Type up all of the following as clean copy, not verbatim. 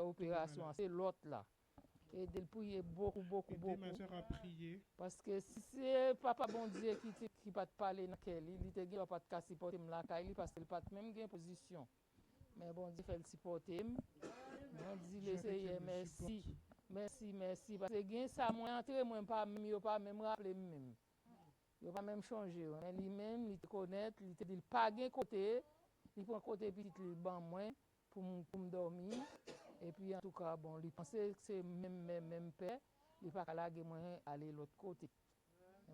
opération, c'est l'autre là. Et de prier beaucoup, beaucoup, Aider beaucoup. ma soeur à prier. Parce que si c'est papa bon Dieu qui va te parler dans quel il te dit pas de casser porter la caille parce qu'il pas même gain position. Mais bon Dieu fait le supporter. Bon dit le Seigneur merci. Merci, merci. Parce que gain ça moi entrer moi pas même rappeler même. Il pas même changer. Mais lui-même, il te connaît, il te dit pas gain côté, il prend côté petit il ban moi pour me dormir. Et puis en tout cas bon, il pensait que c'est même paix, il pas la moi aller l'autre côté.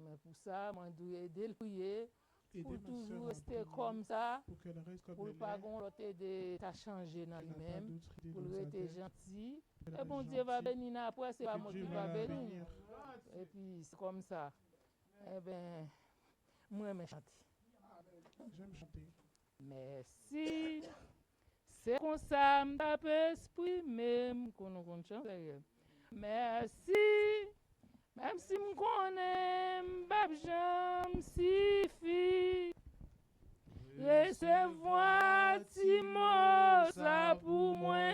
Mais pour ça, moi dois aider le prier pour toujours rester comme ça, pour pas qu'on l'autre aider à changer dans lui-même, pour rester gentil. Et bon Dieu va bénir après, c'est pas moi qui va bénir. Et puis c'est comme ça. Eh bien, moi j'aime chanter. J'aime chanter. Merci. C'est comme ça, je peux exprimer qu'on chante. Merci. Même si je connais, je suffit. Recevoir Timo, ça pour moi.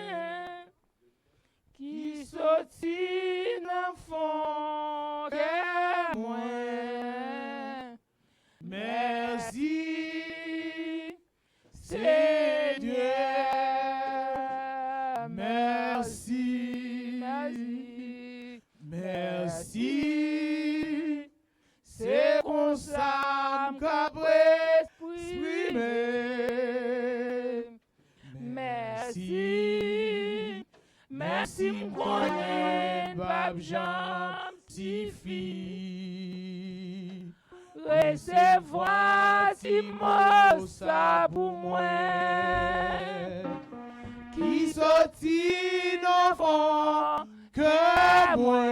Qui sortit dans fond que moi. Merci, c'est Dieu. Merci, merci. C'est comme ça qu'après exprimer. Merci, merci m'connais, Bab Jean, petit fille. Recevoir Timo, ça pour moi. Qui sortit d'enfant que moi.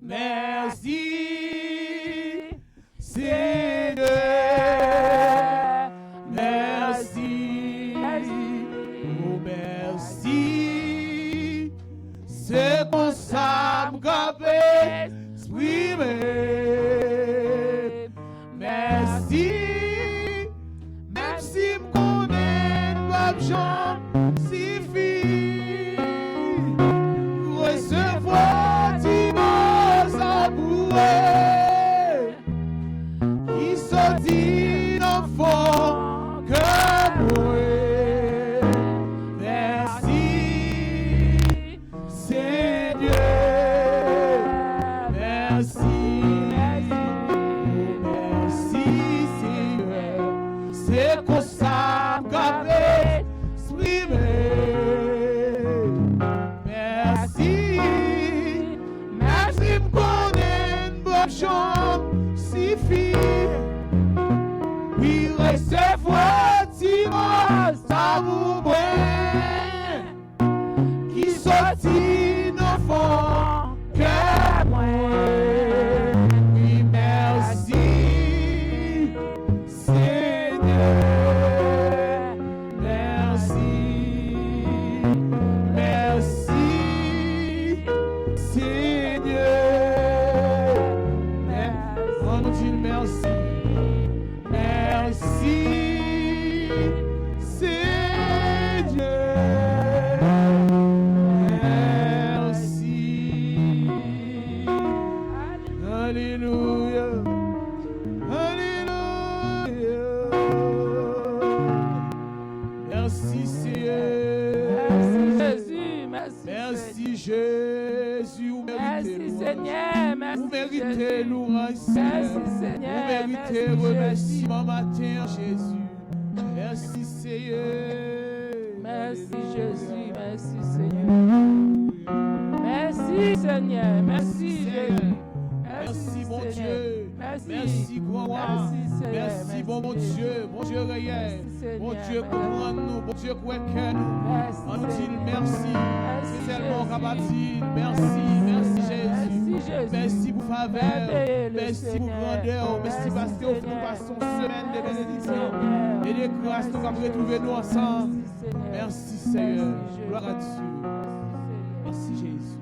Merci, c'est Dieu. Merci, oh merci. C'est comme ça que exprimer. Merci, même si me connaît pas Jean, suffit. Recevoir Timo, ça pourrait. Qui sortit d'enfant que moi. Merci, c'est Dieu. Merci, merci, Seigneur. C'est comme ça qu'on exprimer. Merci, merci me connaître, bonne chance, suffit. Oui, recevoir Timo, ça vous brûle. Qui sortit d'enfant que moi. Oui, merci, Seigneur. Merci, merci, Seigneur. On nous dit merci. Merci, c'est Dieu. Merci. Alléluia. Alléluia. Merci Seigneur. Merci Jésus. Vous méritez Merci vous méritez louange. Merci Seigneur. Vous méritez remerciement matin Jésus. Merci Seigneur. Merci Jésus. Merci Seigneur. Merci Seigneur. Merci Jésus. Merci bon Dieu. Merci. Merci grand roi. Merci bon Dieu. Bon Dieu réel. Bon Dieu comprend nous. Bon Dieu croit que nous. On dit merci. C'est tellement capable de dire merci. Merci Jésus. Merci pour faveur. Merci pour grandeur. Merci parce que nous passons une semaine de bénédiction et de grâce. Nous allons retrouver nous ensemble. Merci Seigneur. Gloire à Dieu. Merci Jésus.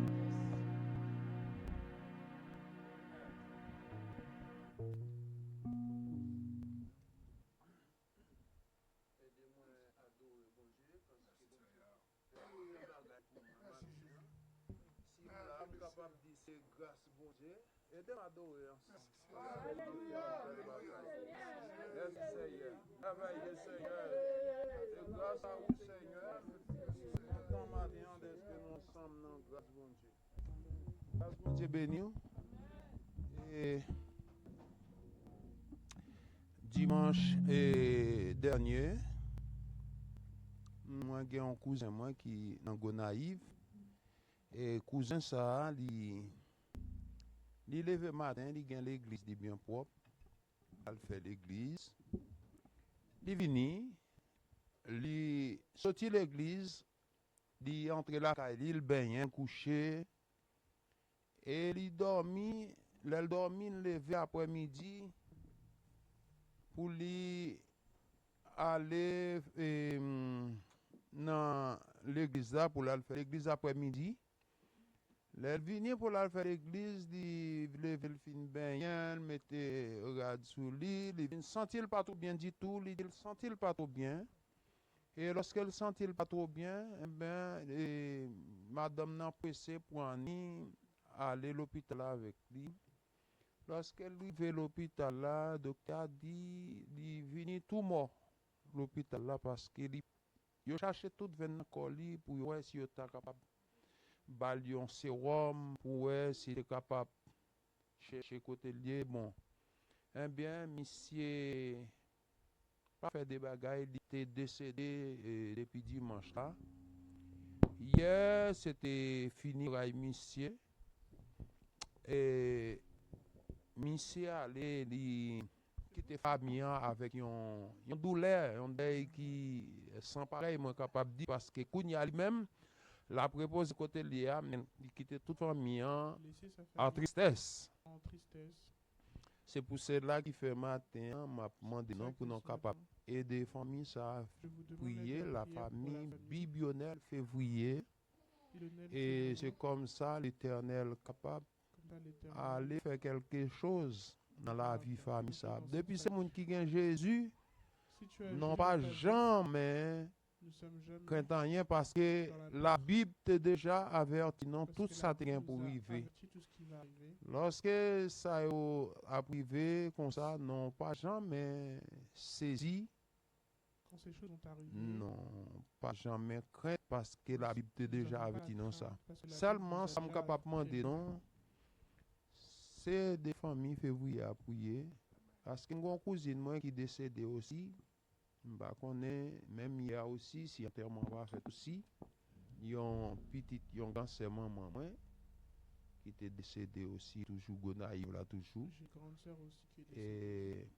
c'est grâce bon Dieu. Aidez-moi à adorer. Alléluia. Merci Seigneur. Merveilleux Seigneur. C'est grâce à vous Seigneur. Dans ma vie, est-ce que nous sommes dans grâce bon Dieu. Grâce bon Dieu béni. Et dimanche dernier, moi j'ai un cousin moi qui dans Gonaïve et cousin ça il levé matin, il gagne l'église dit bien propre, il fait l'église, il vini, il sorti l'église, il entre la caille, il baigne couché et il dormi, il dormi levé après-midi pour lui aller dans l'église là pour aller faire l'église après-midi. Elle vient pour aller faire l'église, il lever le fin bain, mettait rad sous lui, il sentit pas trop bien du tout, il sentit pas trop bien. Et lorsqu'elle sentit pas trop bien, eh ben madame n'a pressé pour aller à l'hôpital avec lui. Lorsqu'elle arrive à l'hôpital là, le docteur a dit il vient tout mort l'hôpital là parce qu'il cherchait tout venir colis pour voir si il était capable de un sérum pour voir s'il est capable de chercher côté lié. Bon, eh bien, monsieur pas fait des bagailles, il était décédé depuis dimanche là. Hier, c'était fini avec monsieur. Et monsieur allait quitter famille avec une douleur, un deuil qui sans pareil moi capable de dire parce que Kounia lui-même la propose côté lié il quitter toute famille en tristesse. C'est pour cela qu'il fait matin m'a demandé non pour nous capable aider famille ça prier la famille biblionnelle février et c'est comme ça l'Éternel capable aller faire quelque chose dans la vie famille ça. Depuis ces gens qui ont Jésus n'ont pas jamais craint rien parce que la Bible t'a déjà averti non tout ça tient pour arriver. Lorsque ça a privé comme ça n'ont pas jamais saisi. Quand ces choses ont arrivé, non, pas jamais craint parce que la Bible t'a déjà averti non ça. Seulement ça me capable demander non. C'est des familles février à prier. Parce qu'il y a une cousine moi qui est décédée aussi. Je connais, même hier aussi, si enterrement va fait aussi. Il y a un petit, il y a un cancer maman qui était décédé aussi, toujours Gonaïve là, toujours. J'ai une grande sœur aussi qui est décédée.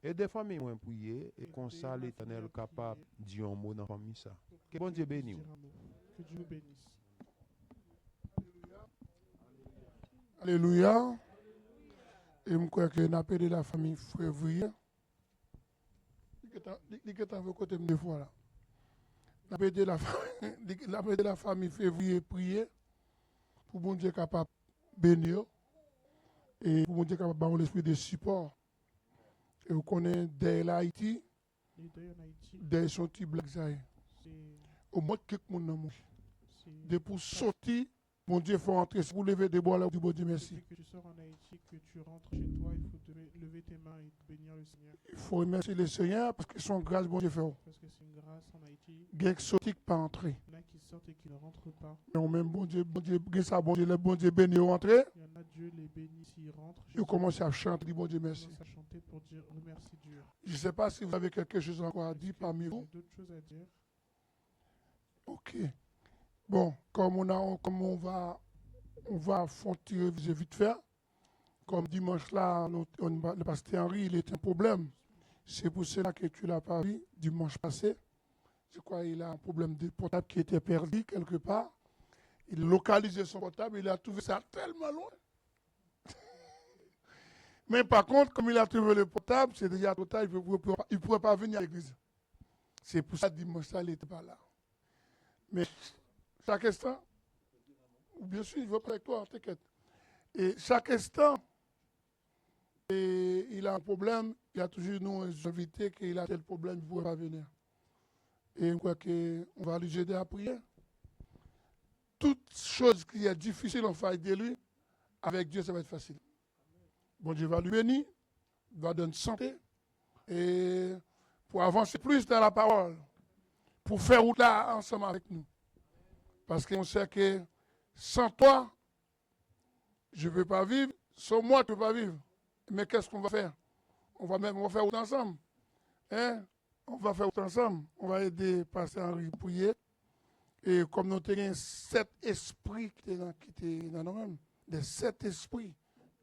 Et des familles ont prié, et comme ça l'Éternel est capable de dire un mot dans la famille ça. Que bon Dieu bénisse. Que Dieu bénisse. Alléluia. Et je crois que nous appelons la famille février. Il est à côté de fois là. Nous appelons la famille février prier pour bon Dieu capable de bénir et pour bon Dieu capable d'avoir l'esprit de support. Et vous connaissez dès l'Haïti, dès son petit black zaï. Au moins quelques monde dans le de pour sortir. Mon Dieu, il faut rentrer. Si vous levez des bois là, du bon Dieu, merci. Que tu sors en Haïti, que tu rentres chez toi, il faut lever tes mains et bénir le Seigneur. Il faut remercier le Seigneur parce que son grâce, bon Dieu, fait. Parce que c'est une grâce en Haïti. Il y a qui sortent pas entrer. Il y en a qui sortent et qui ne rentrent pas. Mais même bon Dieu, ça, bon Dieu, le bon Dieu béni rentrer. Il y en a Dieu les bénit s'ils rentrent. Ils commencent à chanter, bon Dieu, merci. Ils commencent à chanter pour dire remercie Dieu. Je ne sais pas si vous avez quelque chose encore à dire parmi vous. D'autres choses à dire. Ok. Bon, comme on va tirer vite faire. Comme dimanche là, le pasteur Henri, il est un problème. C'est pour cela que tu l'as pas vu dimanche passé. Je crois qu'il a un problème de portable qui était perdu quelque part. Il a localisé son portable, il a trouvé ça tellement loin. Mais par contre, comme il a trouvé le portable, c'est déjà trop tard, il ne pourrait pas venir à l'église. C'est pour ça que dimanche là, il n'était pas là. Mais chaque instant, bien sûr, il veut pas avec toi, t'inquiète. Et chaque instant, il a un problème, il y a toujours nous invités qu'il a tel problème, il ne pourrait pas venir. Et je crois qu'on va lui aider à prier. Toute chose qui est difficile, on va aider lui. avec Dieu, ça va être facile. Bon Dieu va lui bénir, va donner santé, et pour avancer plus dans la parole, pour faire route là ensemble avec nous. Parce qu'on sait que sans toi, je ne peux pas vivre, sans moi, tu ne peux pas vivre. Mais qu'est-ce qu'on va faire? On va faire route ensemble. Hein? On va faire route ensemble. On va aider Pasteur Henri à prier. Et comme nous avons 7 esprits qui étaient dans nous-mêmes, les 7 esprits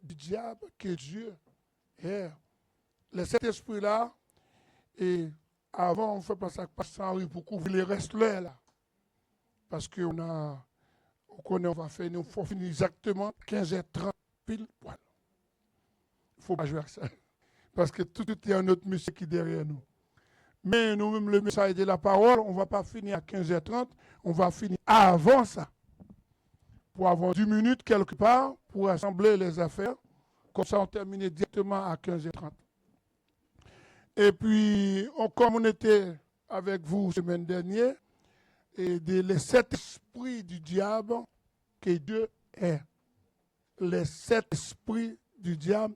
du diable que Dieu est. Les 7 esprits-là, et avant, on fait passer à Pasteur Henri pour couvrir les restes là. Parce qu'on connaît, on va faire, il faut finir exactement 15h30 pile poil. Il ne faut pas jouer à ça. Parce que tout est un autre monsieur qui est derrière nous. Mais nous-mêmes, le message de la parole, on ne va pas finir à 15h30, on va finir avant ça. Pour avoir 10 minutes quelque part, pour assembler les affaires. Comme ça, on termine directement à 15h30. Et puis, comme on était avec vous la semaine dernière, et les 7 esprits du diable que Dieu est. Les 7 esprits du diable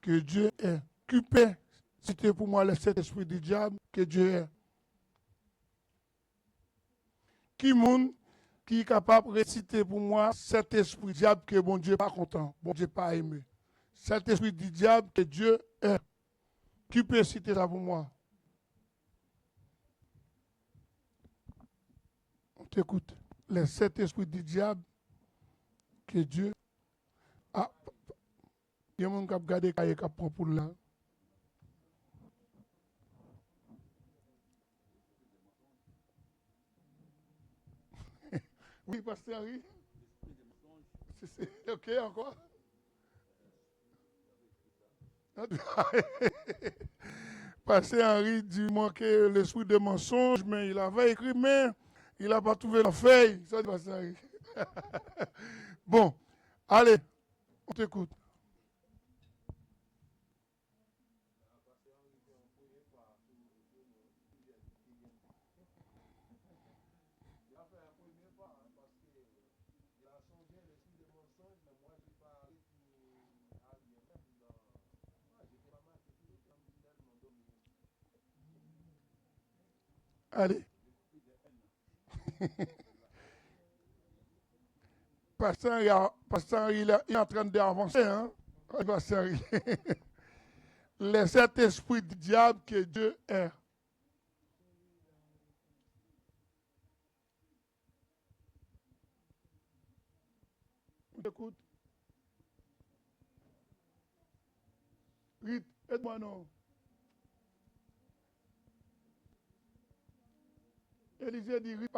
que Dieu est. Cupé, c'était pour moi les 7 esprits du diable que Dieu est. Qui est capable de réciter pour moi 7 esprits du diable que bon Dieu n'est pas content, bon Dieu n'est pas aimé. 7 esprits du diable que Dieu est. Qui peut citer ça pour moi? On t'écoute. Les 7 esprits du diable que Dieu a. Il y a des gens qui ont regardé et qui prend pour là. Oui, Pasteur Henri. C'est OK encore? Pasteur Henri dit manquer l'esprit de mensonge, mais il avait écrit, mais il n'a pas trouvé la feuille. Ça dit Pasteur Henri. Bon, allez, on t'écoute. Allez. Pasteur, il est en train d'avancer, hein? Pasteur, les 7 esprits du diable que Dieu est. Écoute. Rite, aide-moi non. Élisée dit, Rite,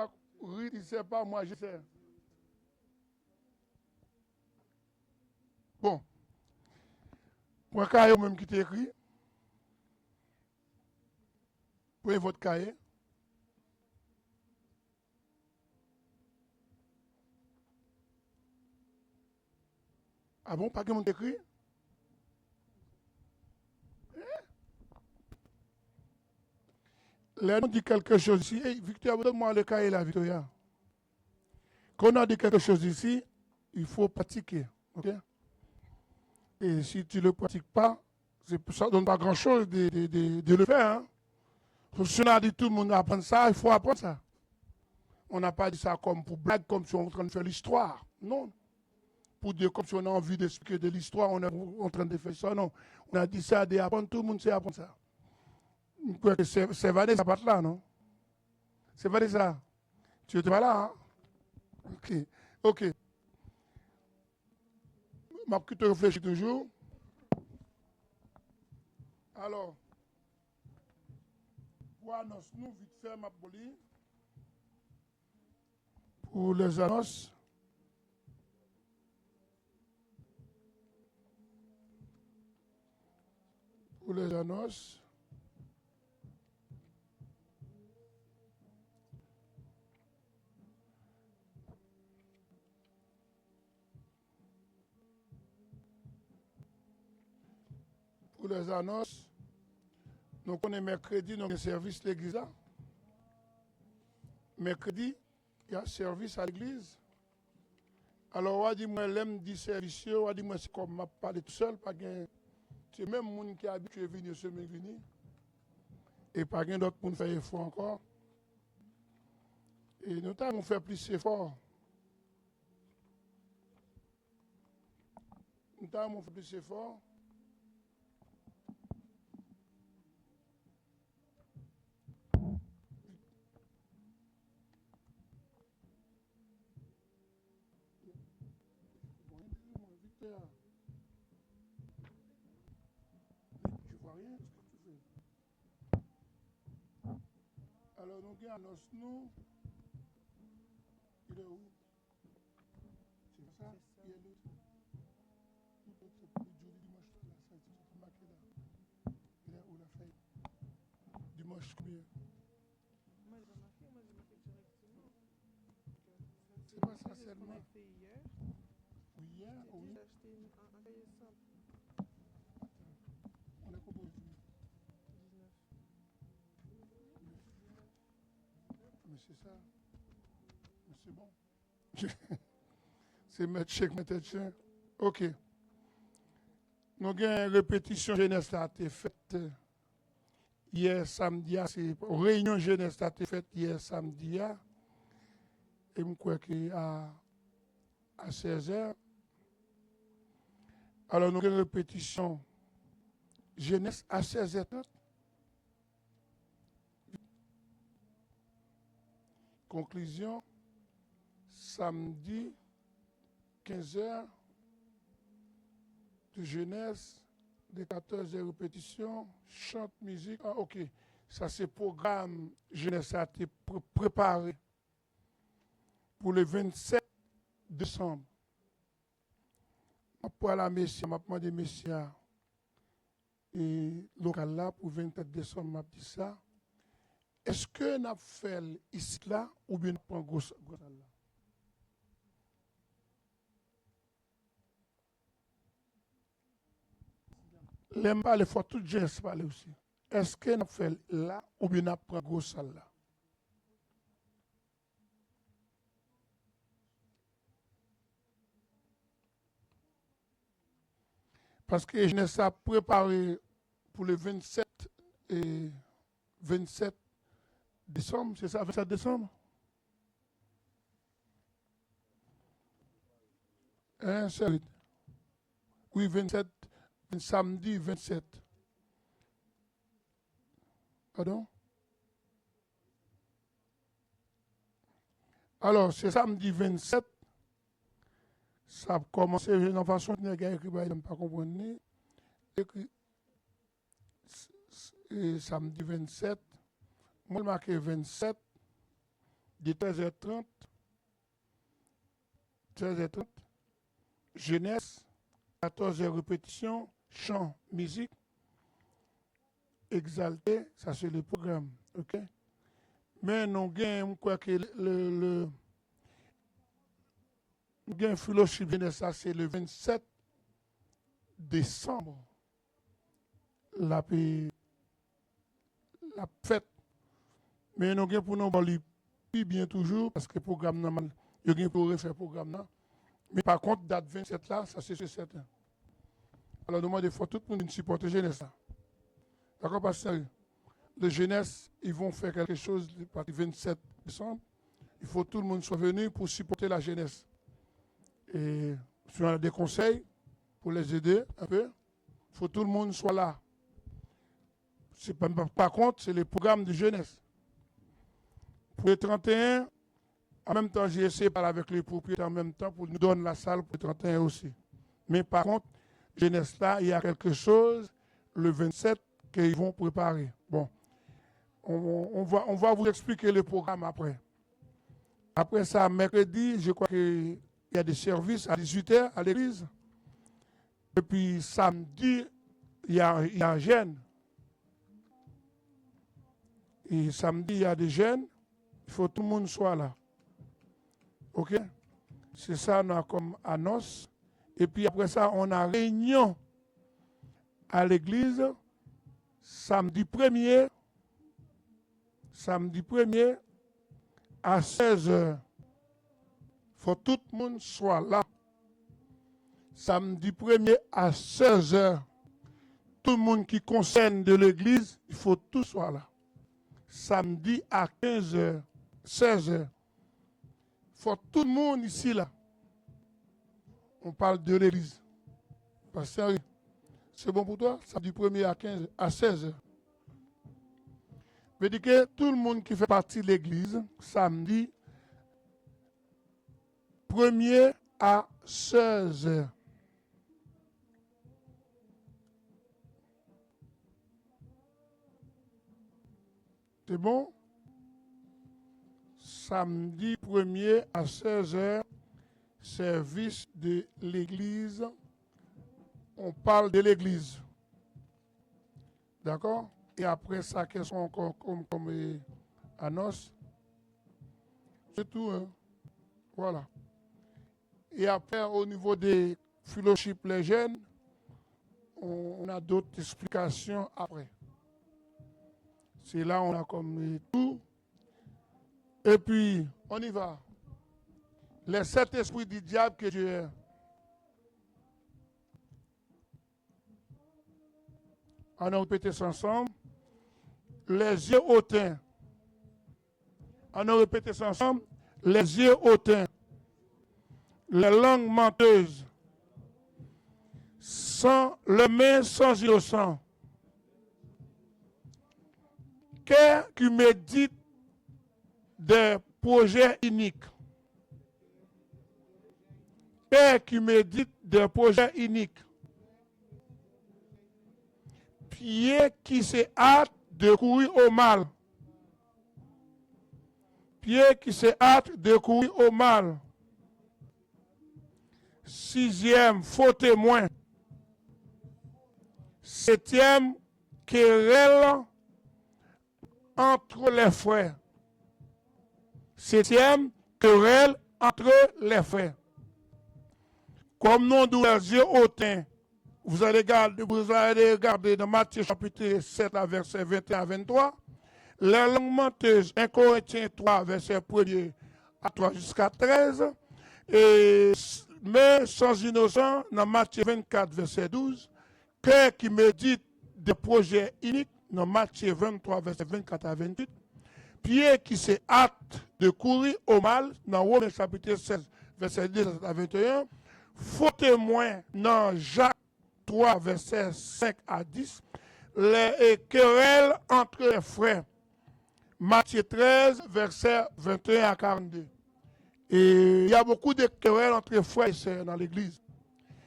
il ne sait pas, moi je sais. Bon. Pour un cahier même qui t'écrit. Prenez votre cahier. Ah bon, pas que mon écrit? Là, on dit quelque chose ici. Hey, Victoria, donne-moi le cahier là, Victoria. Quand on a dit quelque chose ici, il faut pratiquer. Okay? Et si tu ne le pratiques pas, ça ne donne pas grand-chose de le faire. Hein? Si on a dit tout le monde apprendre ça, il faut apprendre ça. On n'a pas dit ça comme pour blague, comme si on est en train de faire l'histoire. Non. Pour dire comme si on a envie d'expliquer de l'histoire, on est en train de faire ça. Non. On a dit ça d'apprendre, tout le monde sait apprendre ça. C'est valé ça part là, non? C'est valé ça. Tu n'étais pas là, hein? Ok. Ok. Ma petite réfléchis toujours. Alors, pour annoncer nous, vite fait, ma poli. Pour les annonces. Pour les annonces. Pour les annonces, nous connaissons mercredi, nous avons un service à l'église. Mercredi, il y a service à l'église. Alors, on dit, moi, l'aime dit service, on dit, moi, c'est comme je parle tout seul, pas gain. C'est même monde qui est habitué à venir semaine venir. Et pas gain d'autres pour faire effort encore. Et nous avons fait plus d'efforts. Nous avons fait plus d'efforts. Tu vois rien, ce que tu fais. Alors, nous avons nous. Il est où? C'est ça? Il est l'autre. Tout c'est le jeudi, dimanche, là, ça, c'est marqué là. Il est où la feuille? Dimanche, combien? Moi, j'ai pas marqué directement. C'est pas ça seulement. On a fait hier. Oui, hier, oui. J'ai acheté un cahier simple. On est composé. 19. Mais c'est ça. Mais c'est bon. C'est mettre chèque, mettre chèque. OK. Nous avons une répétition jeunesse là, été faite hier samedi. C'est réunion jeunesse là, été faite hier samedi. Et je crois qu'à 16h. Alors nous avons une répétition jeunesse à 16h30. Conclusion, samedi, 15h, de jeunesse, de 14h répétition, chante, musique. Ah, OK. Ça, c'est programme jeunesse a été préparé pour le 27 décembre. Pour la Messia, je demandé Messia et local là pour le 27 décembre, je dit ça. Est-ce que nous avons fait ici là ou bien nous prenons gros là? L'aime pas, il faut tout jeunesse parler aussi. Est-ce que nous avons fait là ou bien nous prenons gros salle là? Parce que jeunesse a préparé pour le 27 et 27 décembre, c'est ça, 27 décembre? Hein, c'est oui, 27, samedi 27. Pardon? Alors, c'est samedi 27. Ça a commencé d'une façon que les écrit, je ne pas comprendre. Samedi 27. Moi, je marqué 27, de 13h30, 13h30, jeunesse, 14h répétition, chant, musique, exalté, ça c'est le programme. OK? Mais nous avons, quoi que le fellowship jeunesse, ça c'est le 27 décembre. La fête. Mais nous avons pour nous parler plus bien toujours, parce que le programme normal, nous avons pour refaire le programme. Mais par contre, date 27 là, ça c'est certain. Alors, nous demandons il faut tout le monde supporter jeunesse. D'accord, parce que les jeunesse, ils vont faire quelque chose le 27 décembre. Il faut que tout le monde soit venu pour supporter la jeunesse. Et si on a des conseils pour les aider un peu, il faut que tout le monde soit là. Par contre, c'est le programme de jeunesse. Pour le 31, en même temps, j'ai essayé de parler avec les propriétaires en même temps pour nous donner la salle pour le 31 aussi. Mais par contre, jeunesse là, il y a quelque chose le 27 qu'ils vont préparer. Bon, on va vous expliquer le programme après. Après ça, mercredi, je crois qu'il y a des services à 18h à l'église. Et puis samedi, il y a un jeûne. Et samedi, il y a des jeunes. Il faut que tout le monde soit là. OK? C'est ça, on a comme annonce. Et puis après ça, on a réunion à l'église samedi 1er à 16h. Il faut que tout le monde soit là. Samedi 1er à 16h. Tout le monde qui concerne de l'église, il faut tout soit là. Samedi à 15h, 16h. Il faut tout le monde ici là. On parle de l'église. Pas sérieux. C'est bon pour toi? Samedi 1er à 16h. Je veux dire que tout le monde qui fait partie de l'église, samedi 1er à 16h. C'est bon? Samedi 1er à 16h, service de l'église. On parle de l'église. D'accord? Et après ça, qu'elles sont encore comme annonce? C'est tout, hein? Voilà. Et après, au niveau des fellowships les jeunes, on a d'autres explications après. C'est là on a comme tout. Et puis, on y va. Les 7 esprits du diable que Dieu est. On a répété ça ensemble. Les yeux hautains. On a répété ça ensemble. Les yeux hautains. Les langues menteuses. Les mains sans innocent. Cœur qui médite des projets iniques. Cœur qui médite des projets iniques. Pied qui se hâte de courir au mal. Pied qui se hâte de courir au mal. 6e, faux témoin. 7e, querelle entre les frères. 7e, querelle entre les frères. Comme nous nous les yeux hautains, vous allez regarder dans Matthieu chapitre 7, verset 21 à 23, la langue menteuse, 1 Corinthiens 3, verset 1er à 3 jusqu'à 13, et mais sans innocent, dans Matthieu 24, verset 12, cœur qui médite des projets iniques, dans Matthieu 23, verset 24 à 28, pied qui se hâte de courir au mal, dans Romains chapitre 16, verset 10 à 21, faux témoin, dans Jacques 3, verset 5 à 10, les querelles entre les frères, Matthieu 13, verset 21 à 42. Et il y a beaucoup de querelles entre les frères et sœurs dans l'église.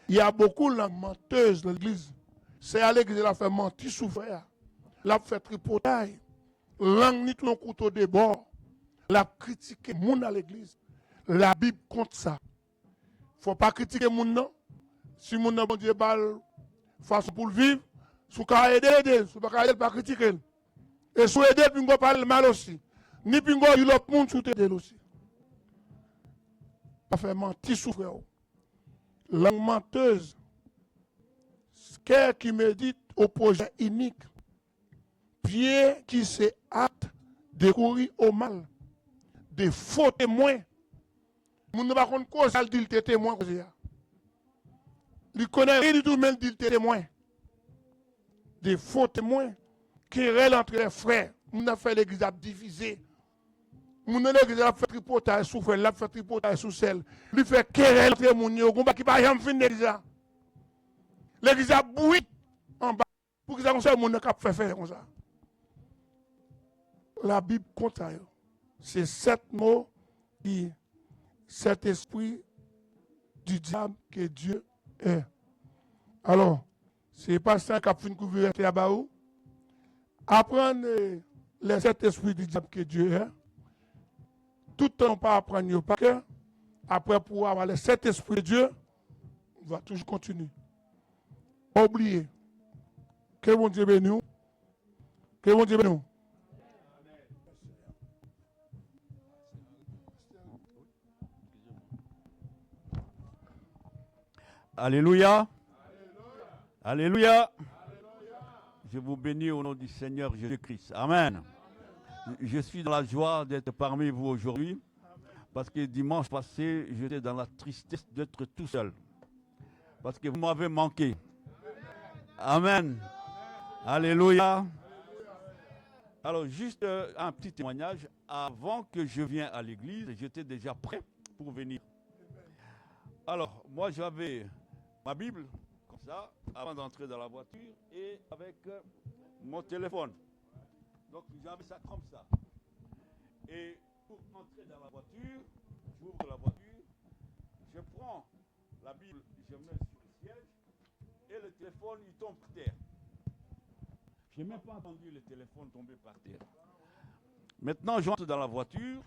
Il y a beaucoup de langues menteuses dans l'église. C'est à l'église qu'il a fait mentir sous frère. L'a fait tripotaille. Langue ni ton couteau de bord. L'a critiqué moun à l'église. La Bible compte ça. Faut pas critiquer moun non. Si moun non bon Dieu parle façon pour le vivre, sous ka aider, sous pas aider pas critiquer. Et sous aider puis on parle mal aussi. Ni puis on y l'autre monde sous t'aider aussi. Pas faire mentir sous frère. Langue menteuse. Cœur qui médite au projet inique. Pied qui se hâte de courir au mal. Des faux témoins. Moun ne pas connaître cause al dit témoin cause ya. Il connaît rien du tout même dit témoin. Des faux témoins qui querelle entre les frères. Moun a fait l'église divisée. Moun a l'église a fait tripotage sous frère, l'a fait tripotage sous celle. Lui fait querelle entre moun yo, combat qui pas jamais fin l'église. L'église a bouilli en bas pour que ça comme ça moun n'a faire comme ça. La Bible compte ça. C'est 7 mots qui cet esprit du diable que Dieu est. Alors, c'est pas ça qui a fait une couverture à Baou. Apprendre les 7 esprits du diable que Dieu est. Tout le temps, pas apprendre par cœur. Après, pour avoir les 7 esprits de Dieu, on va toujours continuer. Pas oublier. Que mon Dieu bénisse nous. Que mon Dieu bénisse nous. Alléluia. Alléluia. Je vous bénis au nom du Seigneur Jésus-Christ. Amen. Je suis dans la joie d'être parmi vous aujourd'hui Parce que dimanche passé, j'étais dans la tristesse d'être tout seul. Parce que vous m'avez manqué. Amen. Alléluia. Alors, juste un petit témoignage. Avant que je vienne à l'église, j'étais déjà prêt pour venir. Alors, moi, j'avais ma Bible, comme ça, avant d'entrer dans la voiture, et avec mon téléphone. Donc, j'avais ça comme ça. Et pour entrer dans la voiture, j'ouvre la voiture, je prends la Bible, je mets sur le siège, et le téléphone, il tombe par terre. Je n'ai même pas entendu le téléphone tomber par terre. Maintenant, j'entre dans la voiture,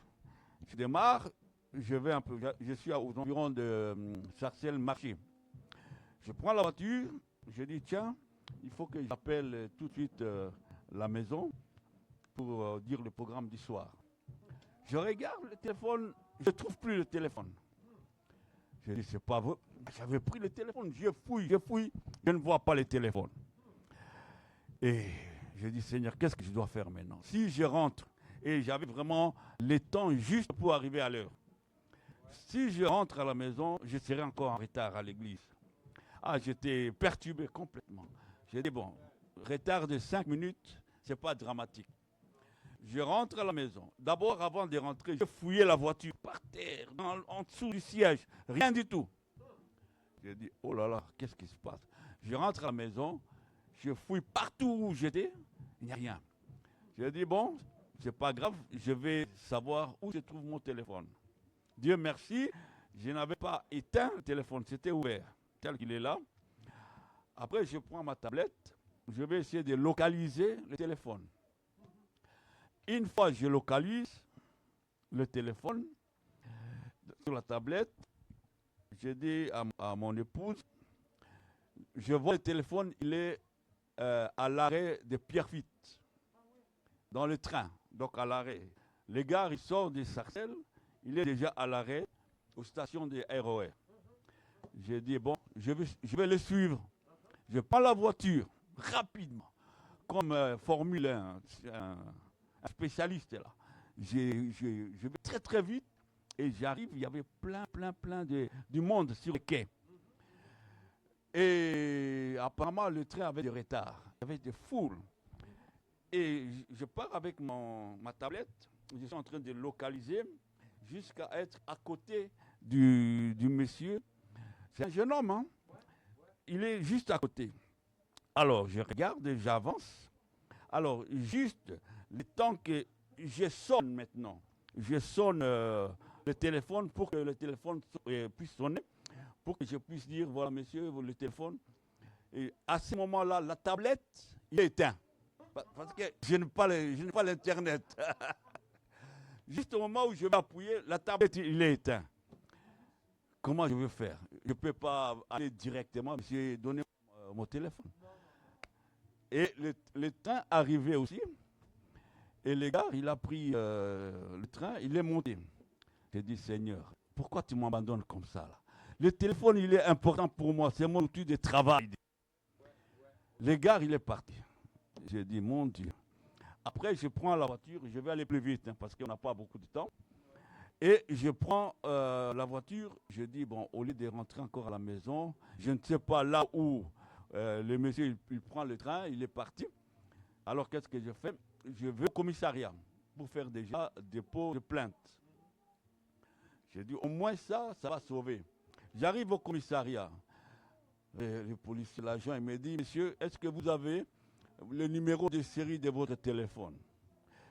je démarre, je vais un peu, je suis aux environs de Sarcelles Marché. Je prends la voiture, je dis tiens, il faut que j'appelle tout de suite la maison pour dire le programme du soir. Je regarde le téléphone, je ne trouve plus le téléphone. Je dis c'est pas vrai, j'avais pris le téléphone, je fouille, je ne vois pas le téléphone. Et je dis Seigneur, qu'est-ce que je dois faire maintenant? Si je rentre, et j'avais vraiment le temps juste pour arriver à l'heure. Si je rentre à la maison, je serai encore en retard à l'église. Ah, j'étais perturbé complètement. J'ai dit, bon, retard de 5 minutes, ce n'est pas dramatique. Je rentre à la maison. D'abord, avant de rentrer, je fouillais la voiture par terre, en dessous du siège, rien du tout. J'ai dit, oh là là, qu'est-ce qui se passe? Je rentre à la maison, je fouille partout où j'étais, il n'y a rien. J'ai dit, bon, c'est pas grave, je vais savoir où se trouve mon téléphone. Dieu merci, je n'avais pas éteint le téléphone, c'était ouvert, tel qu'il est là. Après, je prends ma tablette, je vais essayer de localiser le téléphone. Une fois que je localise le téléphone sur la tablette, je dis à mon épouse, je vois le téléphone, il est à l'arrêt de Pierrefitte, dans le train, donc à l'arrêt. Le gars, il sort de Sarcelles, il est déjà à l'arrêt aux stations de RER. J'ai dit, bon, je vais le suivre. Je prends la voiture rapidement, comme Formule 1, un spécialiste là. Je vais très très vite et j'arrive, il y avait plein du monde sur le quai. Et apparemment, le train avait du retard, il y avait des foules. Et je pars avec ma tablette, je suis en train de localiser jusqu'à être à côté du monsieur. C'est un jeune homme, hein? Il est juste à côté. Alors, je regarde et j'avance. Alors, juste le temps que je sonne maintenant, je sonne le téléphone pour que le téléphone puisse sonner, pour que je puisse dire, voilà monsieur, le téléphone. Et à ce moment-là, la tablette, il est éteint. Parce que je n'ai pas l'Internet. Juste au moment où je vais appuyer, la tablette, il est éteint. Comment je vais faire? Je ne peux pas aller directement, monsieur, donner mon téléphone. Et le train arrivait aussi. Et le gars, il a pris le train, il est monté. J'ai dit, Seigneur, pourquoi tu m'abandonnes comme ça là? Le téléphone, il est important pour moi, c'est mon outil de travail. Le gars, il est parti. J'ai dit, mon Dieu. Après, je prends la voiture, je vais aller plus vite, hein, parce qu'on n'a pas beaucoup de temps. Et je prends la voiture, je dis, bon, au lieu de rentrer encore à la maison, je ne sais pas là où le monsieur, il prend le train, il est parti. Alors, qu'est-ce que je fais? Je vais au commissariat pour faire déjà dépôt de plainte. J'ai dit, au moins ça va sauver. J'arrive au commissariat. Le policier, l'agent, il me dit, monsieur, est-ce que vous avez le numéro de série de votre téléphone?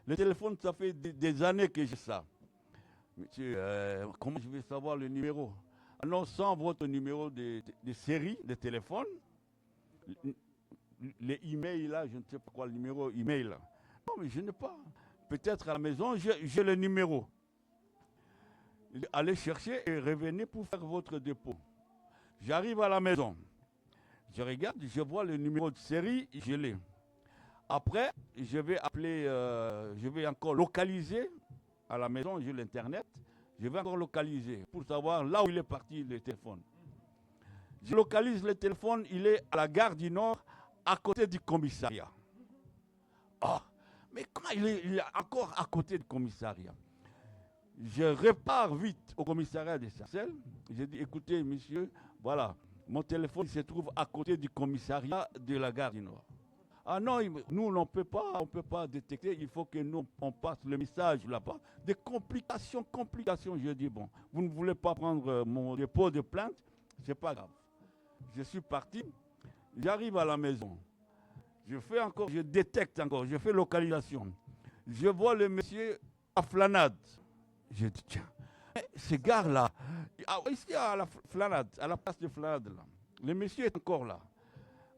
Le téléphone, ça fait des années que j'ai ça. Monsieur, comment je vais savoir le numéro? Ah non, sans votre numéro de série de téléphone, les emails là, je ne sais pas quoi le numéro email là. Non, mais je n'ai pas. Peut-être à la maison, j'ai le numéro. Allez chercher et revenez pour faire votre dépôt. J'arrive à la maison. Je regarde, je vois le numéro de série, je l'ai. Après, je vais appeler, je vais encore localiser à la maison, j'ai l'Internet. Je vais encore localiser pour savoir là où il est parti le téléphone. Je localise le téléphone, il est à la gare du Nord, à côté du commissariat. Ah, mais comment il est encore à côté du commissariat? Je repars vite au commissariat de Sarcelles. J'ai dit, écoutez, monsieur, voilà, mon téléphone se trouve à côté du commissariat de la gare du Nord. Ah non, nous, on peut pas détecter, il faut que nous, on passe le message là-bas. Des complications. Je dis, bon, vous ne voulez pas prendre mon dépôt de plainte, c'est pas grave. Je suis parti, j'arrive à la maison. Je détecte encore, je fais localisation. Je vois le monsieur à Flanade. Je dis, tiens, ces gars-là, ici à la Flanade, à la place de Flanade, là, le monsieur est encore là.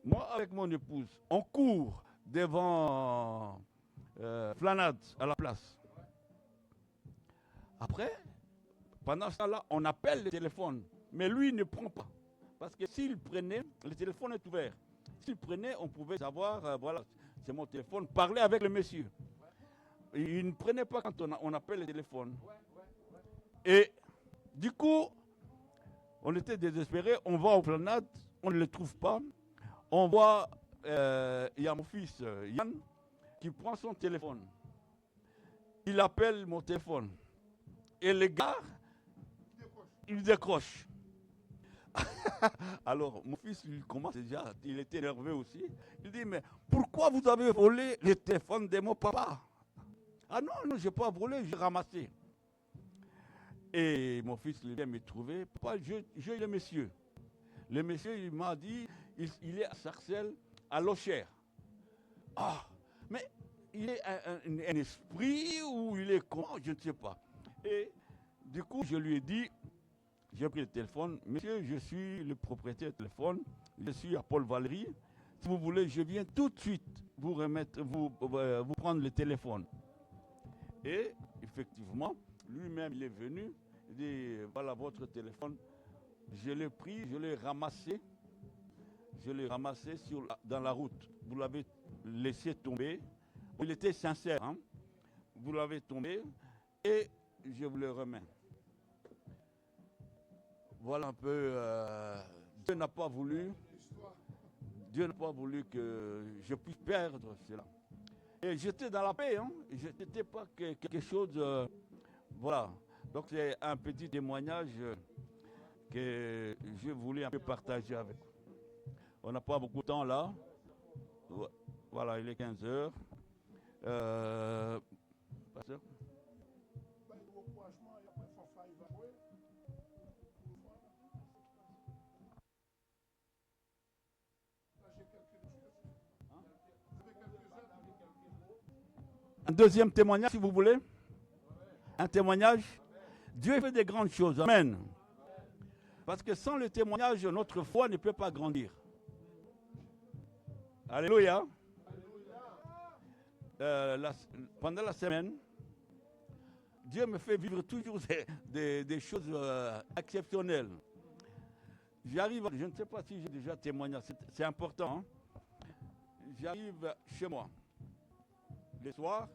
Moi, avec mon épouse, on court devant Flanade à la place. Après, pendant ce temps-là, on appelle le téléphone, mais lui, il ne prend pas. Parce que s'il prenait, le téléphone est ouvert. S'il prenait, on pouvait savoir, voilà, c'est mon téléphone, parler avec le monsieur. Il ne prenait pas quand on appelle le téléphone. Et du coup, on était désespérés, on va au Flanade, on ne le trouve pas. On voit, il y a mon fils Yann qui prend son téléphone. Il appelle mon téléphone. Et le gars, il décroche. Alors, mon fils, il commence déjà, il était nerveux aussi. Il dit, mais pourquoi vous avez volé le téléphone de mon papa? Ah non, je n'ai pas volé, j'ai ramassé. Et mon fils, il vient me trouver. Papa, j'ai le monsieur. Le monsieur, il m'a dit, il est à Sarcelles, à Lochère. Ah, mais il est un esprit ou il est comment, je ne sais pas. Et du coup, je lui ai dit, j'ai pris le téléphone. Monsieur, je suis le propriétaire du téléphone. Je suis à Paul Valéry. Si vous voulez, je viens tout de suite vous prendre le téléphone. Et effectivement, lui-même, il est venu. Il dit, voilà votre téléphone. Je l'ai pris, je l'ai ramassé. Je l'ai ramassé dans la route. Vous l'avez laissé tomber. Il était sincère. Hein? Vous l'avez tombé et je vous le remets. Voilà un peu. Dieu n'a pas voulu que je puisse perdre cela. Et j'étais dans la paix. Hein? Je n'étais pas quelque chose. Voilà. Donc c'est un petit témoignage que je voulais un peu partager avec vous. On n'a pas beaucoup de temps là. Voilà, il est 15 heures. Pasteur? Un deuxième témoignage, si vous voulez. Un témoignage. Dieu fait des grandes choses. Amen. Parce que sans le témoignage, notre foi ne peut pas grandir. Alléluia. Pendant la semaine, Dieu me fait vivre toujours des choses exceptionnelles. J'arrive, je ne sais pas si j'ai déjà témoigné, c'est important. Hein? J'arrive chez moi. Le soir,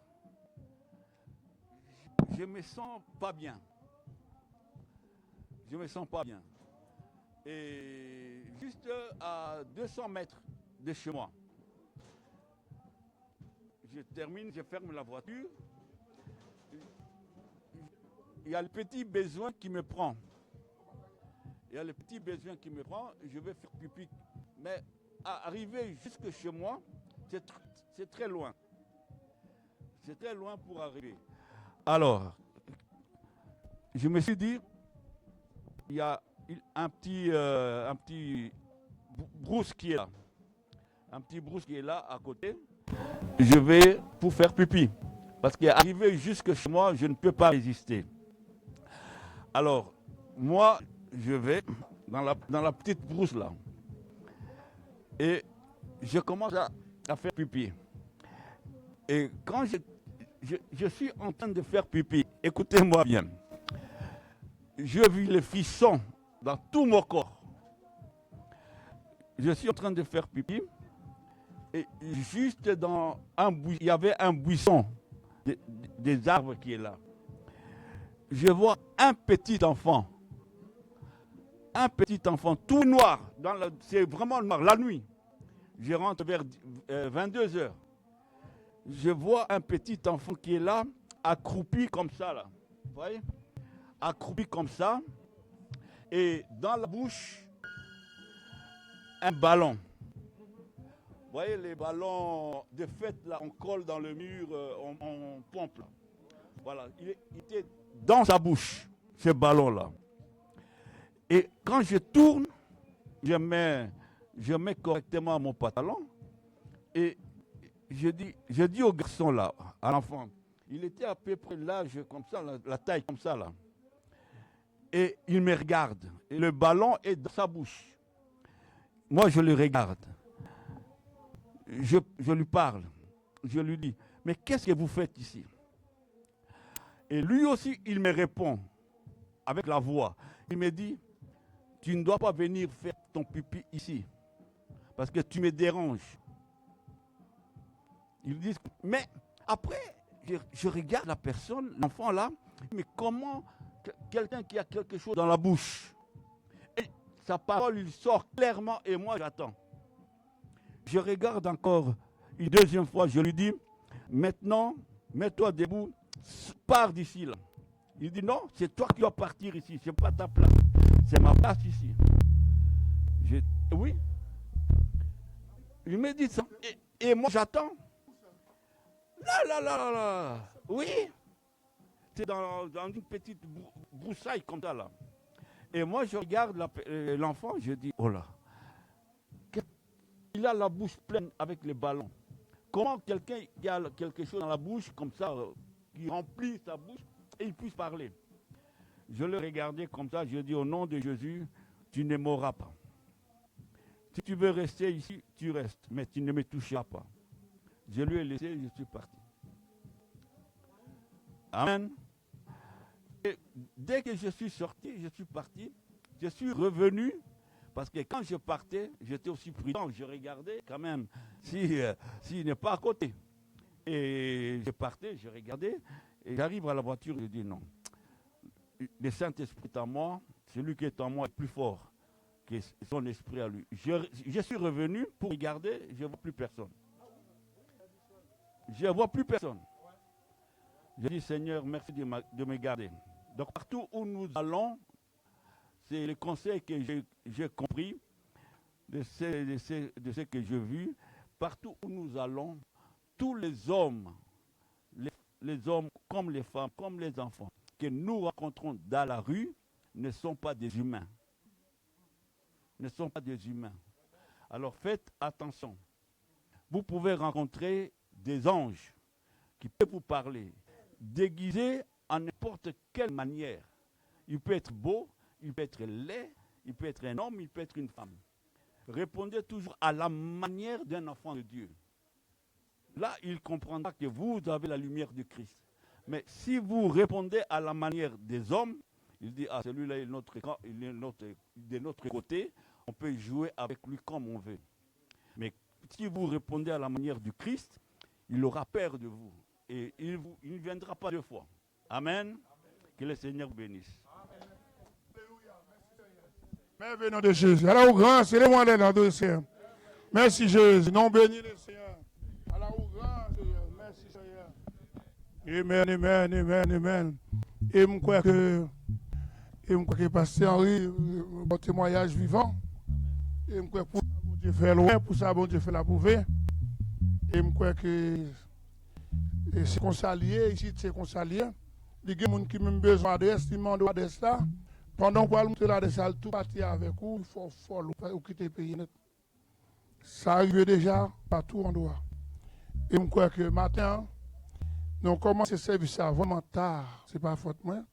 je me sens pas bien. Je me sens pas bien. Et juste à 200 mètres de chez moi, je termine, je ferme la voiture. Il y a le petit besoin qui me prend. Je vais faire pipi. Mais à arriver jusque chez moi, c'est très loin. C'est très loin pour arriver. Alors, je me suis dit, il y a un petit brousse qui est là. Un petit brousse qui est là à côté. Je vais pour faire pipi. Parce qu'arriver jusque chez moi, je ne peux pas résister. Alors, moi, je vais dans la petite brousse là. Et je commence à faire pipi. Et quand je suis en train de faire pipi, écoutez-moi bien. Je vis le frisson dans tout mon corps. Je suis en train de faire pipi. Et juste il y avait un buisson, des arbres qui est là. Je vois un petit enfant tout noir, c'est vraiment noir, la nuit. Je rentre vers 22 heures. Je vois un petit enfant qui est là, accroupi comme ça, là. vous voyez, accroupi comme ça, et dans la bouche, un ballon. Vous voyez les ballons de fête, là, on colle dans le mur, on pompe. Là. Voilà, il était dans sa bouche, ce ballon-là. Et quand je tourne, je mets correctement mon pantalon, et je dis au garçon là, à l'enfant, il était à peu près l'âge comme ça, la taille comme ça là. Et il me regarde, et le ballon est dans sa bouche. Moi, je le regarde. Je lui parle. Je lui dis, mais qu'est-ce que vous faites ici? Et lui aussi, il me répond avec la voix. Il me dit, tu ne dois pas venir faire ton pipi ici, parce que tu me déranges. Ils disent, mais après, je regarde la personne, l'enfant là, mais comment quelqu'un qui a quelque chose dans la bouche, et sa parole, il sort clairement et moi j'attends. Je regarde encore une deuxième fois, je lui dis, maintenant, mets-toi debout, pars d'ici là. Il dit, non, c'est toi qui dois partir ici, c'est pas ta place, c'est ma place ici. Oui. Il me dit ça, et moi j'attends. Là. Oui. C'est dans une petite broussaille comme ça là. Et moi je regarde l'enfant, je dis, oh là. Il a la bouche pleine avec les ballons. Comment quelqu'un qui a quelque chose dans la bouche comme ça, qui remplit sa bouche, et il puisse parler? Je le regardais comme ça, je dis, au nom de Jésus, tu ne mourras pas. Si tu veux rester ici, tu restes, mais tu ne me toucheras pas. Je lui ai laissé, je suis parti. Amen. Et dès que je suis sorti, je suis parti, je suis revenu, parce que quand je partais, j'étais aussi prudent, je regardais quand même s'il n'est pas à côté. Et je partais, je regardais, et j'arrive à la voiture, je dis non. Le Saint-Esprit est en moi, celui qui est en moi est plus fort que son esprit à lui. Je suis revenu pour regarder, je ne vois plus personne. Je ne vois plus personne. Je dis, Seigneur, merci de me garder. Donc, partout où nous allons, c'est le conseil que j'ai compris de ce que j'ai vu. Partout où nous allons, tous les hommes, les hommes comme les femmes, comme les enfants, que nous rencontrons dans la rue, ne sont pas des humains. Ne sont pas des humains. Alors, faites attention. Vous pouvez rencontrer des anges qui peuvent vous parler, déguisés en n'importe quelle manière. Il peut être beau, il peut être laid, il peut être un homme, il peut être une femme. Répondez toujours à la manière d'un enfant de Dieu. Là, il comprendra que vous avez la lumière de Christ. Mais si vous répondez à la manière des hommes, il dit, ah, celui-là il est de notre côté, on peut jouer avec lui comme on veut. Mais si vous répondez à la manière du Christ, il aura peur de vous. Et il ne viendra pas deux fois. Amen. Que le Seigneur vous bénisse. Merveille nom de Jésus. Alors, au grand, c'est le moins de l'adoration. Merci Jésus. Non béni le Seigneur. Alors, au grand, Seigneur. Merci Seigneur. Amen. Et je crois que Pasteur Henri, mon témoignage vivant. Et je crois que pour ça, bon Dieu fait loin, pour ça, bon Dieu fait la prouver. Et je crois que c'est consalié, ici c'est consalié. Il y a des gens qui ont besoin d'adresse, ils demandent l'adresse là. Pendant qu'on va monter l'adresse, tout partir avec vous, il faut quitter le pays. Ça arrive déjà partout en droit. Et je crois que matin, nous commençons ce service vraiment tard. Ce n'est pas faute moi.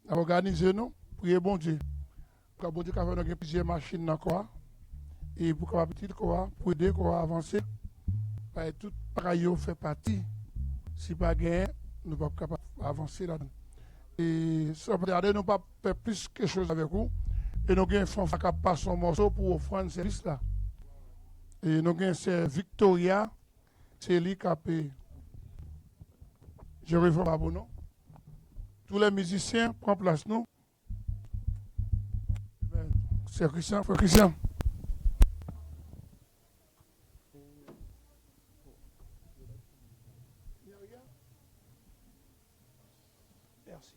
Organisez nous, priez bon Dieu. Pour que bon Dieu ait plusieurs machines dans quoi. Et pour que petite quoi, pour aider quoi avancer. Parce que tout pareil fait partie. Si pas gagné, nous ne sommes pas capables d'avancer là-dedans. Et ça peut dire nous pas faire plus que chose avec vous. Et nous avons fait un pas son morceau pour offrir ce service là. Et nous avons c'est Victoria, c'est lui qui a payé. Je reviens à vous. Tous les musiciens prennent place nous. C'est Christian, frère Christian. Merci.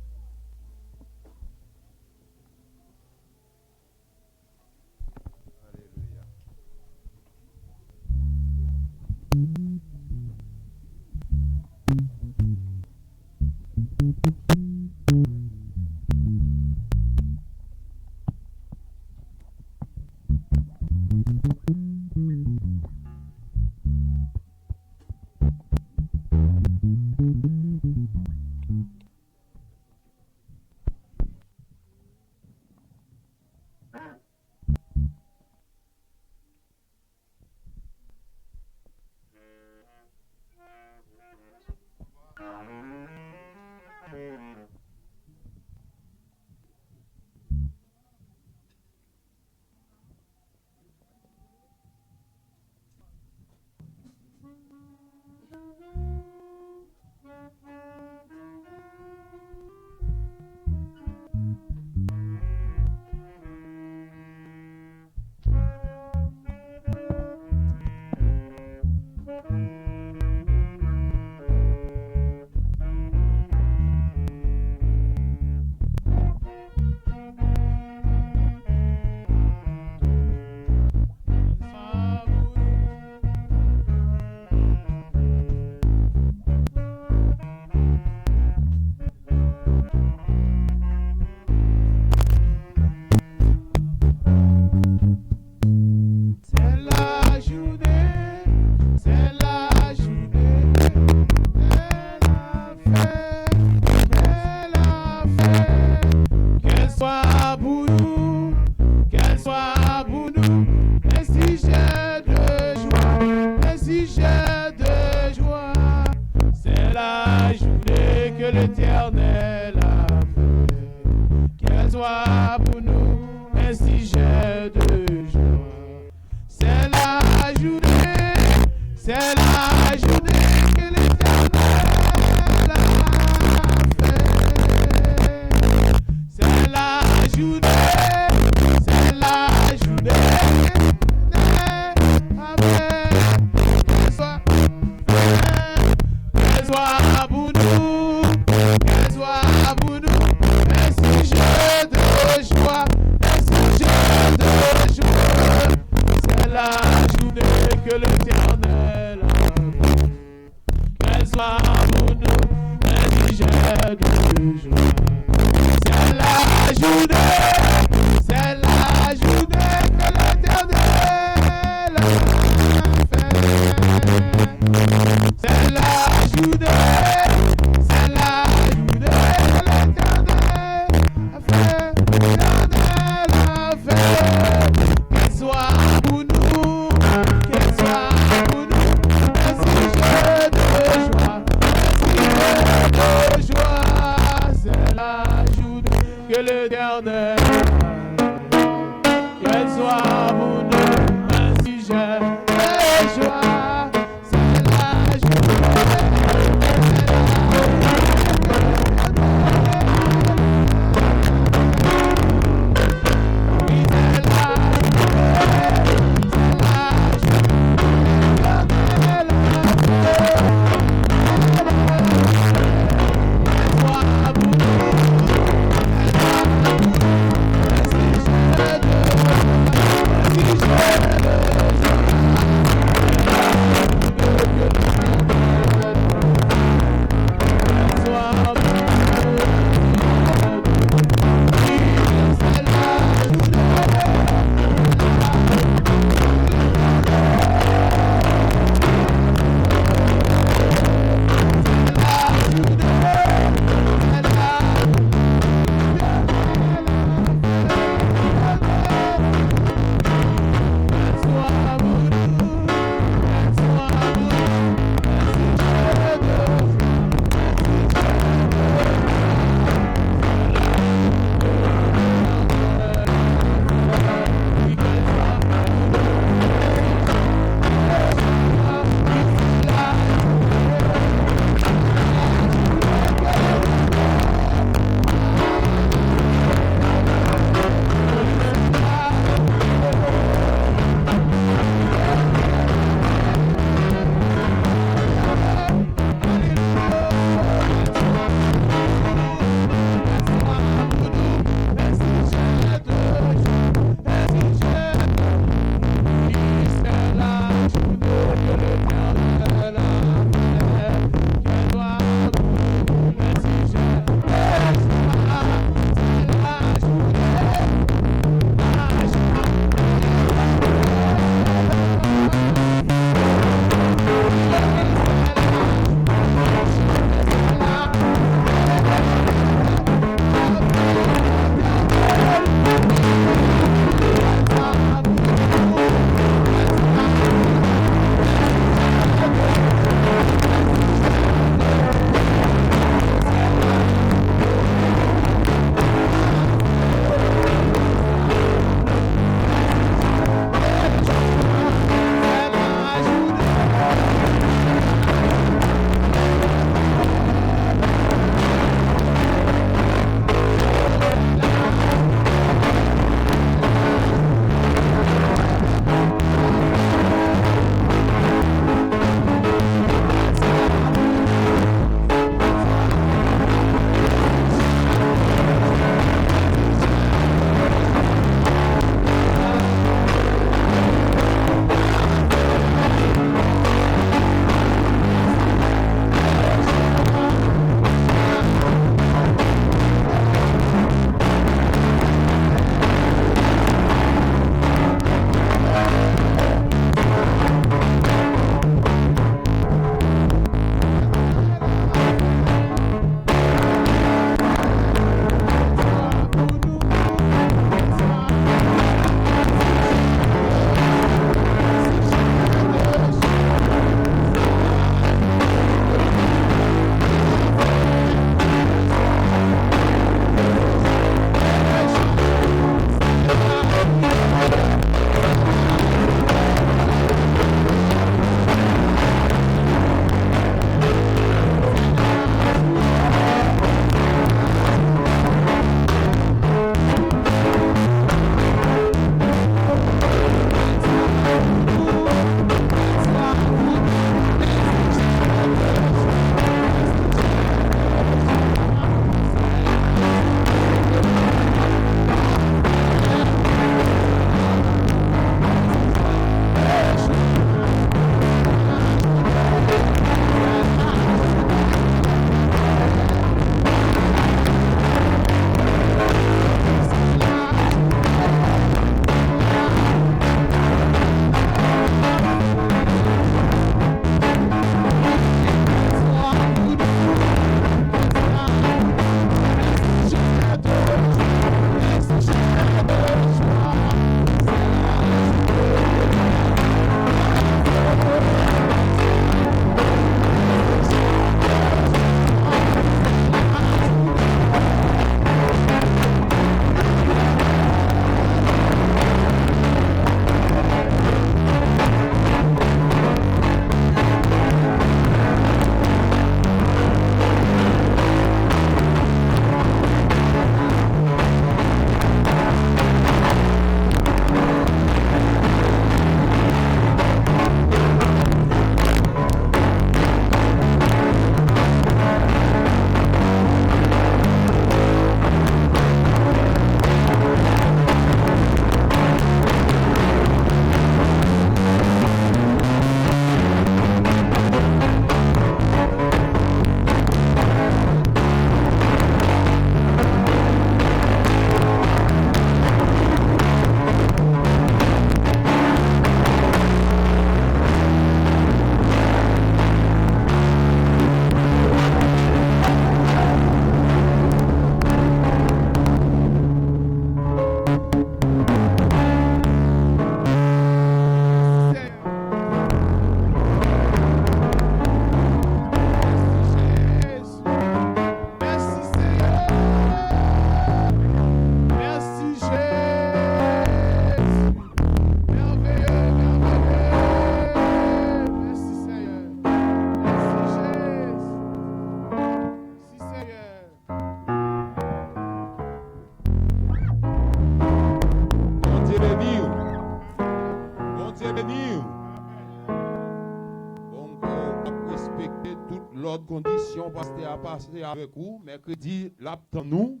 bénédiction pasteur a passé avec vous. Mercredi, l'attend nous,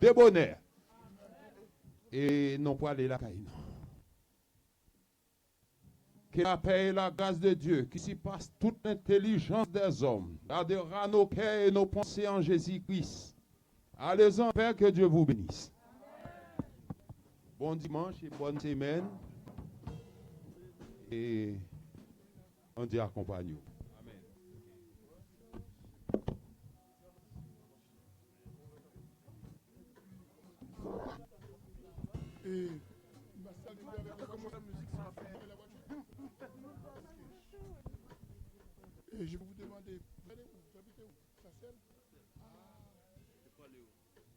de bonheur. Et non pas aller la caille. Que la paix et la grâce de Dieu, qui surpasse toute l'intelligence des hommes, gardera nos cœurs et nos pensées en Jésus-Christ. Allez en paix, que Dieu vous bénisse. Bon dimanche et bonne semaine. Et on dit accompagne-nous. Amen. Et je vais vous demander, vous habitez où?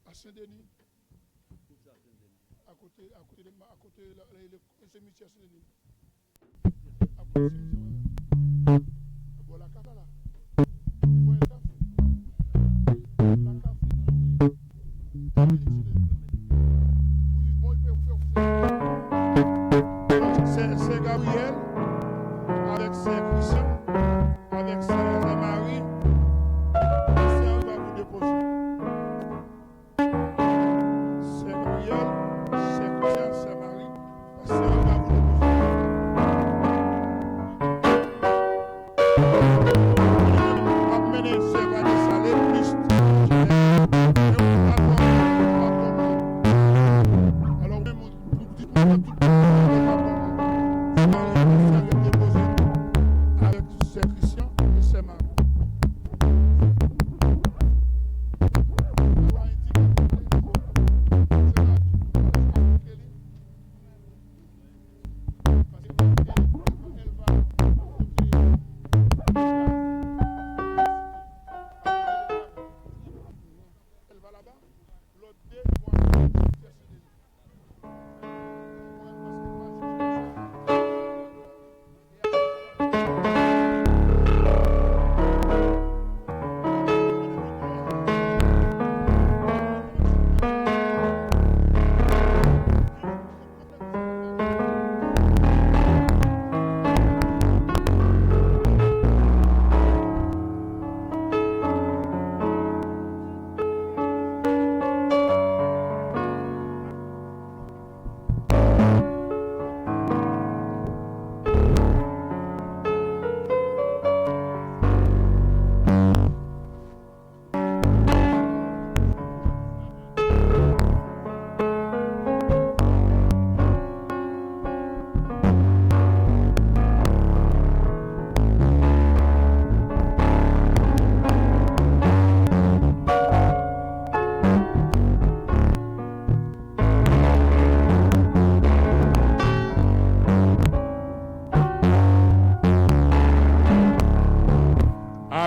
À Saint-Denis. À côté le cimetière Saint-Denis. À côté du cimetière. Bon, la cave là. Vous voyez la cave? La cave. Oui, bon, il peut vous faire. C'est Gabriel avec ses Christian, avec ses Marie. C'est un va vous déposer. C'est Gabriel, c'est Christian, c'est Marie. C'est un va vous déposer. Amenez ce va de saler Christ. Alors, même tout avec ses Christian et ses Marie. Elle va là-bas, l'autre deux vont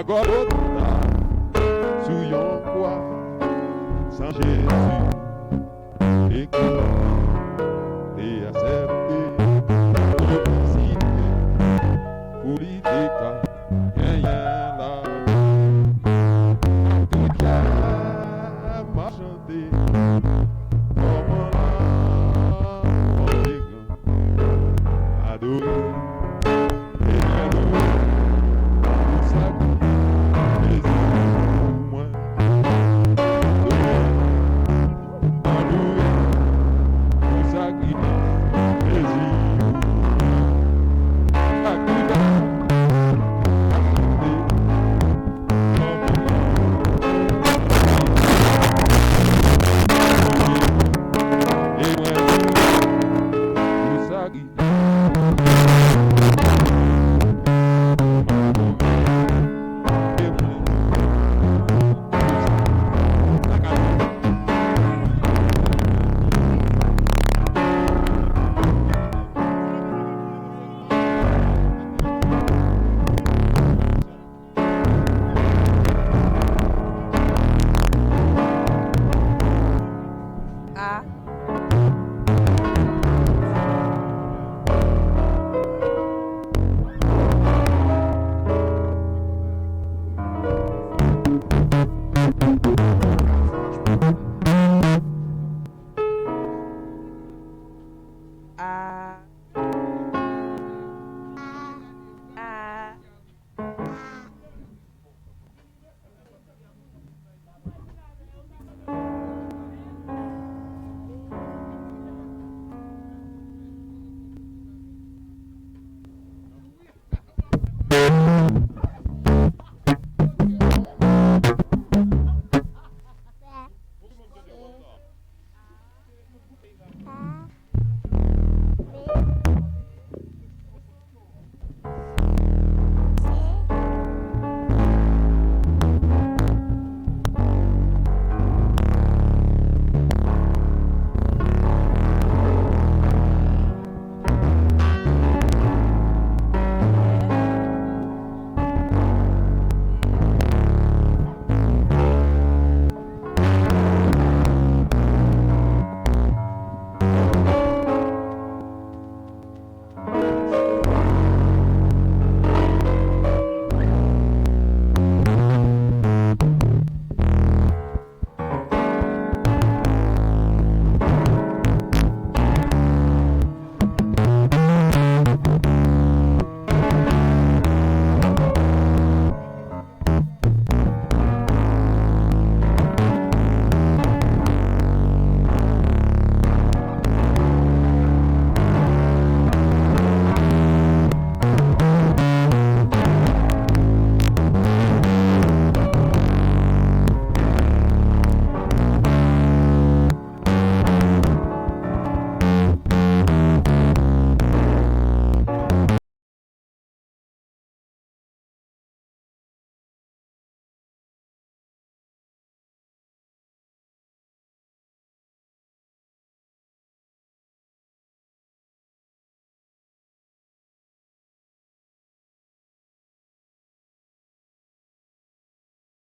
Golgotha, sur yon croix, sans Jésus, et qui et accepté, pour le citer, pour l'idée rien là, tout cas m'a chanté,